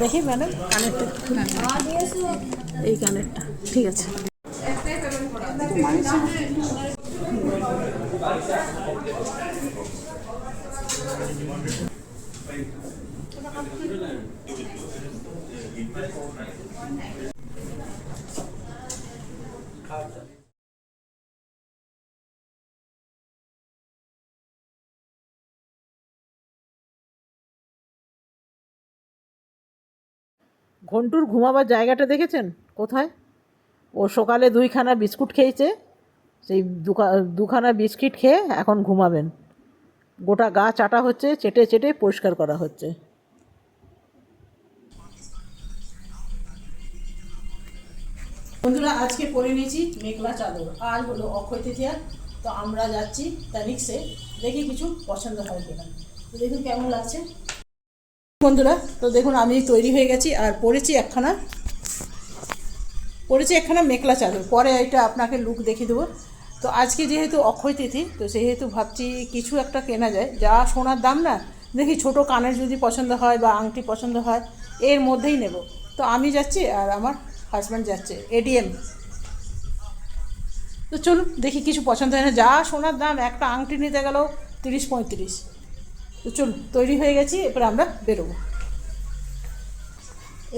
দেখি ম্যাডাম কানেরটা, এই কানেরটা ঠিক আছে। ঘন্টুর ঘুমাবার জায়গাটা দেখেছেন কোথায়? ও সকালে 2খানা বিস্কুট খেয়েছে, সেই দুখানা বিস্কিট খেয়ে এখন ঘুমাবেন। গোটা গা চাটা হচ্ছে, চেটে চেটে পরিষ্কার করা হচ্ছে। বন্ধুরা, আজকে পরে নিয়েছি মেঘলা চাদর। আজ হলো অক্ষয় তৃতীয়া, তো আমরা যাচ্ছি তানিক্সে, দেখি কিছু পছন্দ হয় কিনা। তো দেখুন কেমন লাগছে বন্ধুরা। তো দেখুন আমি তৈরি হয়ে গেছি আর পরেছি একখানা মেঘলা চাদর। পরে এটা আপনাকে লুক দেখিয়ে দেবো। তো আজকে যেহেতু অক্ষয় তিথি, তো সেহেতু ভাবছি কিছু একটা কেনা যায়। যা সোনার দাম না, দেখি ছোট কানের যদি পছন্দ হয় বা আংটি পছন্দ হয়, এর মধ্যেই নেব। তো আমি যাচ্ছি আর আমার হাজব্যান্ড যাচ্ছে এডিএম। তো চলুন দেখি কিছু পছন্দ হয় না। যা সোনার দাম, একটা আংটি নিতে গেলেও 30-35। তো চলুন, তৈরি হয়ে গেছি, এরপর আমরা বেরোবো।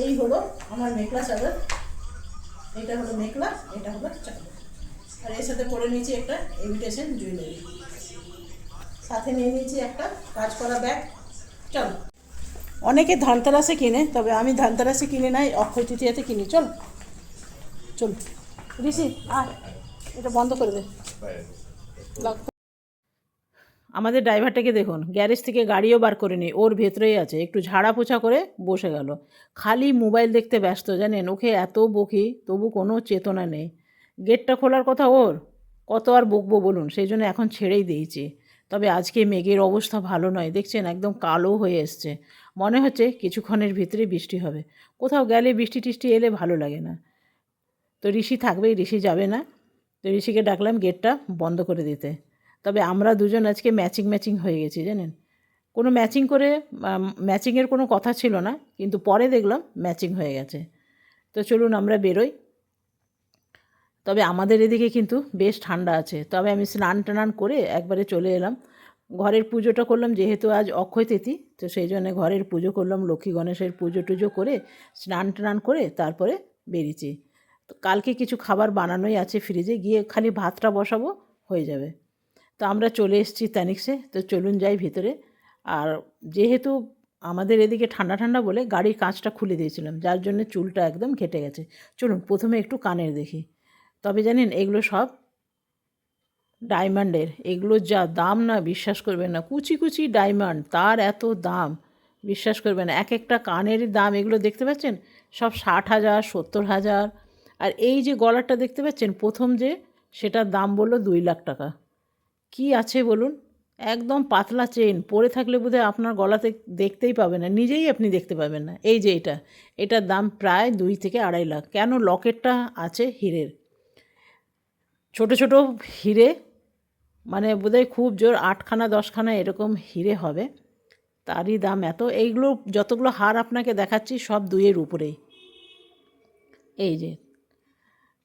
এই হলো আমার মেঘলা চাদর, এটা হলো মেঘলা, এটা হলো চাদর। আর এর সাথে পরে নিয়েছি একটা ইমিটেশন জুয়েলারি, সাথে নিয়ে নিয়েছি একটা কাজ করা ব্যাগ। চলো, অনেকে ধানতেরাসে কিনে, তবে আমি ধানতেরাসে কিনে নাই, অক্ষয় তৃতীয়াতে কিনি। চল চল ঋষি, আর এটা বন্ধ করে দে। আমাদের ড্রাইভারটাকে দেখুন, গ্যারেজ থেকে গাড়িও বার করে নি, ওর ভেতরেই আছে, একটু ঝাড়া পোছা করে বসে গেল। খালি মোবাইল দেখতে ব্যস্ত, জানেন। ওকে এত বকি, তবু কোনো চেতনা নেই। গেটটা খোলার কথা ওর, কত আর বকবো বলুন, সেই জন্য এখন ছেড়েই দিয়েছি। তবে আজকে মেঘের অবস্থা ভালো নয়, দেখছেন একদম কালো হয়ে এসছে। মনে হচ্ছে কিছুক্ষণের ভিতরে বৃষ্টি হবে। কোথাও গেলে বৃষ্টি টিষ্টি এলে ভালো লাগে না। তো ঋষি থাকবেই, ঋষি যাবে না। তো ঋষিকে ডাকলাম গেটটা বন্ধ করে দিতে। তবে আমরা দুজন আজকে ম্যাচিং হয়ে গেছি, জানেন। কোনো ম্যাচিংয়ের কোনো কথা ছিল না, কিন্তু পরে দেখলাম ম্যাচিং হয়ে গেছে। তো চলুন আমরা বেরোই। তবে আমাদের এদিকে কিন্তু বেশ ঠান্ডা আছে। তবে আমি স্নান টান করে একবারে চলে এলাম। ঘরের পুজোটা করলাম, যেহেতু আজ অক্ষয় তিথি, তো সেই জন্য ঘরের পুজো করলাম, লক্ষ্মী গণেশের পুজো টুজো করে স্নান টান করে তারপরে বেরিয়েছি। তো কালকে কিছু খাবার বানানোই আছে ফ্রিজে, গিয়ে খালি ভাতটা বসাবো, হয়ে যাবে। তো আমরা চলে এসেছি তানিক্সে। তো চলুন যাই ভিতরে। আর যেহেতু আমাদের এদিকে ঠান্ডা ঠান্ডা বলে গাড়ির কাঁচটা খুলে দিয়েছিলাম, যার জন্য চুলটা একদম ঘেটে গেছে। চলুন প্রথমে একটু কানের দেখি। তবে জানেন এগুলো সব ডায়মন্ডের, এগুলোর যা দাম না, বিশ্বাস করবেন না। কুচি কুচি ডায়মন্ড, তার এত দাম, বিশ্বাস করবেন না। এক একটা কানের দাম, এগুলো দেখতে পাচ্ছেন সব 60,000, 70,000। আর এই যে গলাটা দেখতে পাচ্ছেন প্রথম যে, সেটার দাম বললো 2 লাখ টাকা। কি আছে বলুন? একদম পাতলা চেন, পরে থাকলে বোধহয় আপনার গলাতে দেখতেই পাবেন না, নিজেই আপনি দেখতে পাবেন না। এই যে এটার দাম প্রায় 2 থেকে 2.5 লাখ। কেন? লকেটটা আছে হীরের, ছোট ছোট হিরে, মানে বোধহয় খুব জোর 8খানা 10খানা এরকম হিরে হবে, তারই দাম এত। এইগুলো যতগুলো হার আপনাকে দেখাচ্ছি সব 2-এর উপরেই। এই যে,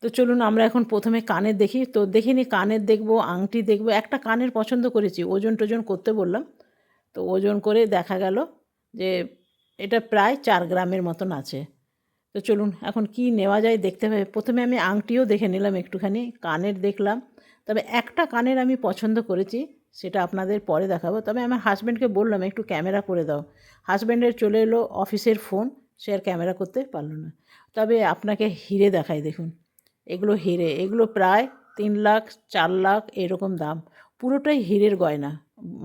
তো চলুন আমরা এখন প্রথমে কানের দেখি। তো দেখিনি, কানের দেখব, আংটি দেখব। একটা কানের পছন্দ করেছি, ওজন টোজন করতে বললাম। তো ওজন করে দেখা গেল যে এটা প্রায় 4 গ্রামের মতন আছে। তো চলুন এখন কি নেওয়া যায় দেখতে হবে। প্রথমে আমি আংটিও দেখে নিলাম একটুখানি, কানের দেখলাম। তবে একটা কানের আমি পছন্দ করেছি, সেটা আপনাদের পরে দেখাবো। তবে আমার হাজব্যান্ডকে বললাম একটু ক্যামেরা করে দাও। হাজব্যান্ডের চলে এলো অফিসের ফোন, সে আর ক্যামেরা করতে পারলো না। তবে আপনাকে হিরে দেখাই, দেখুন এগুলো হিরে, এগুলো প্রায় 3 লাখ 4 লাখ এরকম দাম। পুরোটাই হীরের গয়না,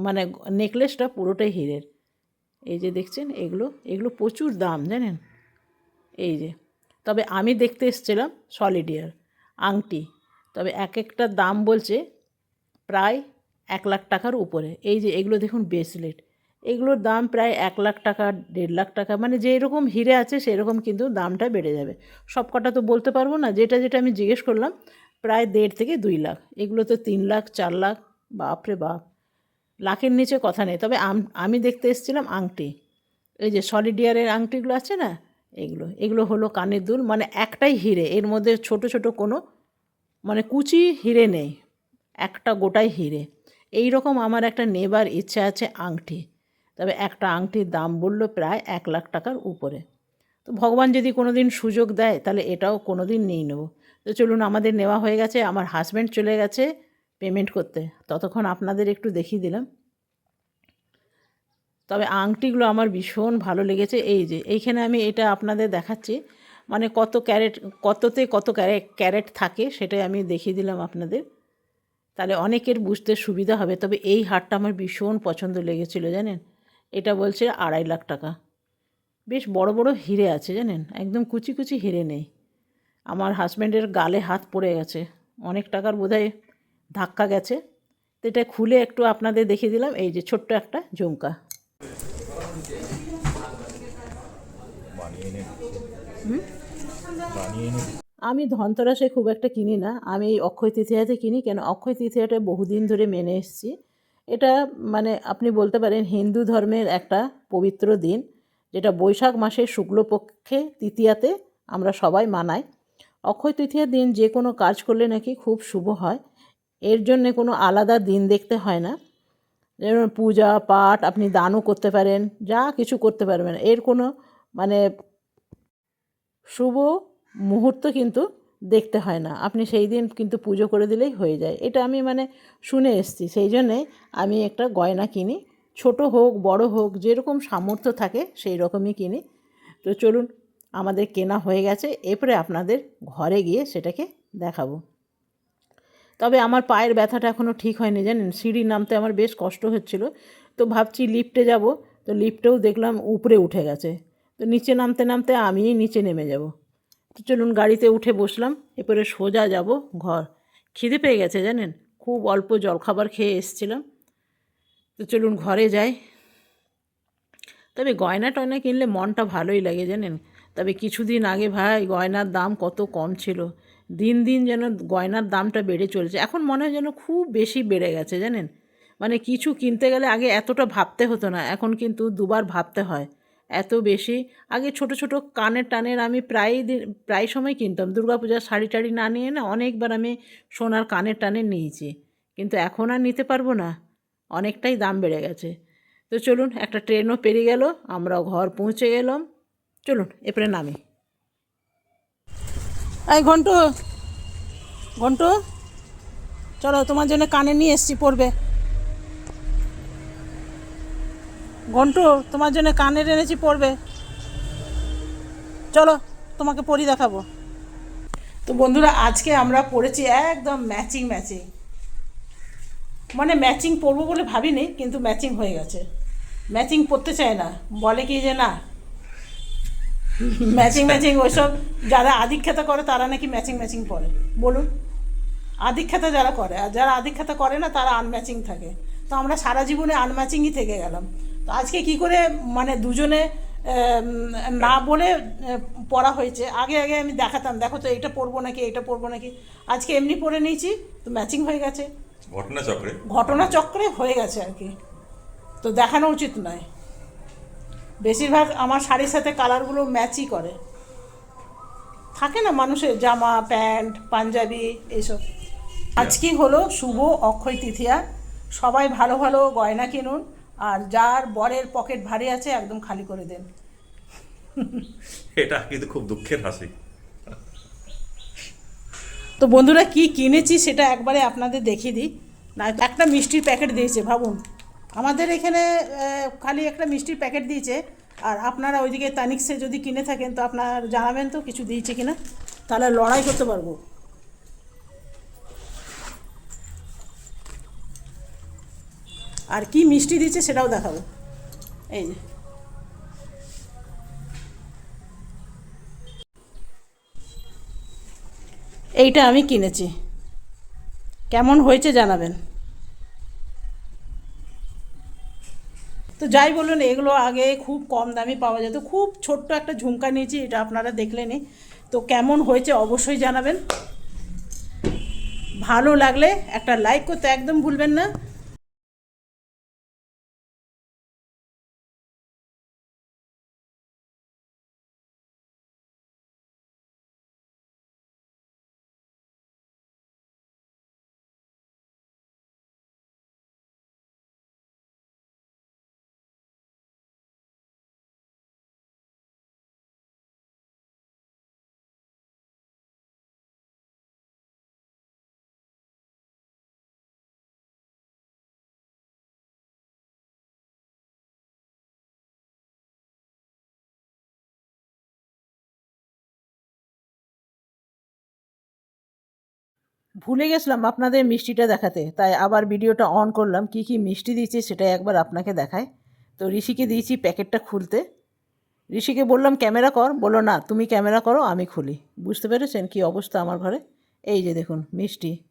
মানে নেকলেসটা পুরোটাই হীরের। এই যে দেখছেন, এগুলো এগুলো প্রচুর দাম, জানেন। এই যে, তবে আমি দেখতে এসেছিলাম সলিডিয়ার আংটি। তবে এক একটা দাম বলছে প্রায় 1 লাখ টাকার উপরে। এই যে এগুলো দেখুন ব্রেসলেট, এগুলোর দাম প্রায় 1 লাখ টাকা, 1.5 লাখ টাকা। মানে যেরকম হিরে আছে সেরকম কিন্তু দামটা বেড়ে যাবে। সব কটা তো বলতে পারবো না, যেটা যেটা আমি জিজ্ঞেস করলাম প্রায় 1.5 থেকে 2 লাখ। এগুলো তো 3 লাখ 4 লাখ, বাপরে বাপ, লাখের নিচে কথা নেই। তবে আমি দেখতে এসেছিলাম আংটি। এই যে সলিডিয়ারের আংটিগুলো আছে না, এগুলো হলো কানের দুল, মানে একটাই হিরে, এর মধ্যে ছোট ছোট কোনো মানে কুচি হিরে নেই, একটা গোটাই হিরে। এই রকম আমার একটা নেবার ইচ্ছা আছে আংটি, তবে একটা আংটির দাম বললো প্রায় 1,00,000 টাকার উপরে। তো ভগবান যদি কোনো দিন সুযোগ দেয় তাহলে এটাও কোনো দিন নিয়ে নেবো। তো চলুন, আমাদের নেওয়া হয়ে গেছে, আমার হাজব্যান্ড চলে গেছে পেমেন্ট করতে, ততক্ষণ আপনাদের একটু দেখিয়ে দিলাম। তবে আংটিগুলো আমার ভীষণ ভালো লেগেছে। এই যে এইখানে আমি এটা আপনাদের দেখাচ্ছি, মানে কত ক্যারেট, কততে কত ক্যারেট থাকে সেটাই আমি দেখিয়ে দিলাম আপনাদের, তাহলে অনেকের বুঝতে সুবিধা হবে। তবে এই হারটা আমার ভীষণ পছন্দ লেগেছিল জানেন, এটা বলছে 2.5 লাখ টাকা। বেশ বড় বড় হিরে আছে জানেন, একদম কুচি কুচি হিরে নেই। আমার হাজব্যান্ডের গালে হাত পড়ে গেছে, অনেক টাকার বোধহয় ধাক্কা গেছে। তো এটা খুলে একটু আপনাদের দেখিয়ে দিলাম। এই যে ছোট্ট একটা ঝুমকা। আমি ধনতেরাসে খুব একটা কিনি না, আমি এই অক্ষয় তৃতীয়াতে কিনি। কেন, অক্ষয় তৃতীয়াটা বহুদিন ধরে মেনে এসেছি। এটা মানে আপনি বলতে পারেন হিন্দু ধর্মের একটা পবিত্র দিন, যেটা বৈশাখ মাসের শুক্লপক্ষে তৃতীয়াতে আমরা সবাই মানাই। অক্ষয় তৃতীয়ার দিন যে কোনো কাজ করলে নাকি খুব শুভ হয়, এর জন্যে কোনো আলাদা দিন দেখতে হয় না। যেমন পূজা পাঠ, আপনি দানও করতে পারেন, যা কিছু করতে পারবেন, এর কোনো মানে শুভ মুহূর্ত কিন্তু দেখতে হয় না, আপনি সেই দিন কিন্তু পুজো করে দিলেই হয়ে যায়। এটা আমি মানে শুনে এসেছি, সেই জন্যে আমি একটা গয়না কিনি, ছোট হোক বড় হোক, যেরকম সামর্থ্য থাকে সেই রকমই কিনি। তো চলুন, আমাদের কেনা হয়ে গেছে, এরপরে আপনাদের ঘরে গিয়ে সেটাকে দেখাবো। তবে আমার পায়ের ব্যথাটা এখনও ঠিক হয়নি জানেন, সিঁড়ি নামতে আমার বেশ কষ্ট হচ্ছিল। তো ভাবছি লিফটে যাব, তো লিফটেও দেখলাম উপরে উঠে গেছে, তো নিচে নামতে নামতে আমিই নিচে নেমে যাব। তো চলুন, গাড়িতে উঠে বসলাম, এরপরে সোজা যাব ঘর। খিদে পেয়ে গেছে জানেন, খুব অল্প জলখাবার খেয়ে এসেছিলাম। তো চলুন ঘরে যাই। তবে গয়না টয়না কিনলে মনটা ভালোই লাগে জানেন। তবে কিছুদিন আগে ভাই গয়নার দাম কত কম ছিল, দিন দিন যেন গয়নার দামটা বেড়ে চলেছে। এখন মনে হয় যেন খুব বেশি বেড়ে গেছে জানেন, মানে কিছু কিনতে গেলে আগে এতটা ভাবতে হতো না, এখন কিন্তু দুবার ভাবতে হয়, এত বেশি। আগে ছোট ছোট কানের টানের আমি প্রায় সময় কিনতাম, দুর্গাপূজার শাড়ি টাড়ি না নিয়ে না অনেকবার আমি সোনার কানের টানের নিয়েছি, কিন্তু এখন আর নিতে পারবো না, অনেকটাই দাম বেড়ে গেছে। তো চলুন, একটা ট্রেনও পেরিয়ে গেল, আমরাও ঘর পৌঁছে গেলাম। চলুন এরপরে নামি। এই ঘন্টু, ঘন্টু চলো, তোমার জন্য কানে নিয়ে এসেছি, পড়বে। ঘন্টু, তোমার জন্য কানের এনেছি, পড়বে, চলো তোমাকে পরি দেখাবো। তো বন্ধুরা, আজকে আমরা পড়েছি একদম ম্যাচিং ম্যাচিং, মানে ম্যাচিং পরবো বলে ভাবিনি, কিন্তু ম্যাচিং হয়ে গেছে। ম্যাচিং পরতে চায় না, বলে কি যে না ম্যাচিং ম্যাচিং, ওইসব যারা আদিক্ষেতা করে তারা নাকি ম্যাচিং ম্যাচিং পরে। বলুন, আদিক্ষেতা যারা করে, আর যারা আদিক্ষেতা করে না তারা আনম্যাচিং থাকে। তো আমরা সারা জীবনে আনম্যাচিংই থেকে গেলাম। তো আজকে কি করে মানে দুজনে না বলে পড়া হয়েছে। আগে আগে আমি দেখাতাম, দেখো তো এটা পরবো নাকি এটা পরবো নাকি, আজকে এমনি পরে নিয়েছি, তো ম্যাচিং হয়ে গেছে, ঘটনাচক্রে হয়ে গেছে আর কি। তো দেখানো উচিত নয়, বেশিরভাগ আমার শাড়ির সাথে কালারগুলো ম্যাচই করে, থাকে না মানুষের জামা প্যান্ট পাঞ্জাবি এইসব। আজকে হলো শুভ অক্ষয় তৃতীয়া, সবাই ভালো ভালো গয়না কিনুন, আর যার বরের পকেট ভারী আছে একদম খালি করে দেন। এটা কিন্তু খুব দুঃখের হাসি। তো বন্ধুরা, কি কিনেছি সেটা একবারে আপনাদের দেখিয়ে দিই। না, একটা মিষ্টির প্যাকেট দিয়েছে, ভাবুন আমাদের এখানে খালি একটা মিষ্টির প্যাকেট দিয়েছে, আর আপনারা ওইদিকে তানিক্সে যদি কিনে থাকেন তো আপনার জানাবেন তো কিছু দিয়েছে কিনা, তাহলে লড়াই করতে পারবো। আর কি মিষ্টি দিয়েছে সেটাও দেখাবো। এই যে এইটা আমি কিনেছি, কেমন হয়েছে জানাবেন। তো যাই বলুন, এগুলো আগে খুব কম দামে পাওয়া যেত, খুব ছোট্ট একটা ঝুমকা নিয়েছি, এটা আপনারা দেখলেনই। তো কেমন হয়েছে অবশ্যই জানাবেন, ভালো লাগলে একটা লাইক করতে একদম ভুলবেন না। ভুলে গেছিলাম আপনাদের মিষ্টিটা দেখাতে, তাই আবার ভিডিওটা অন করলাম। কি কি মিষ্টি দিয়েছে সেটা একবার আপনাকে দেখায়। তো ঋষিকে দিয়েছি প্যাকেটটা খুলতে। ঋষিকে বললাম ক্যামেরা কর, বললো না তুমি ক্যামেরা করো আমি খুলি। বুঝতে পেরেছেন কী অবস্থা আমার ঘরে? এই যে দেখুন মিষ্টি।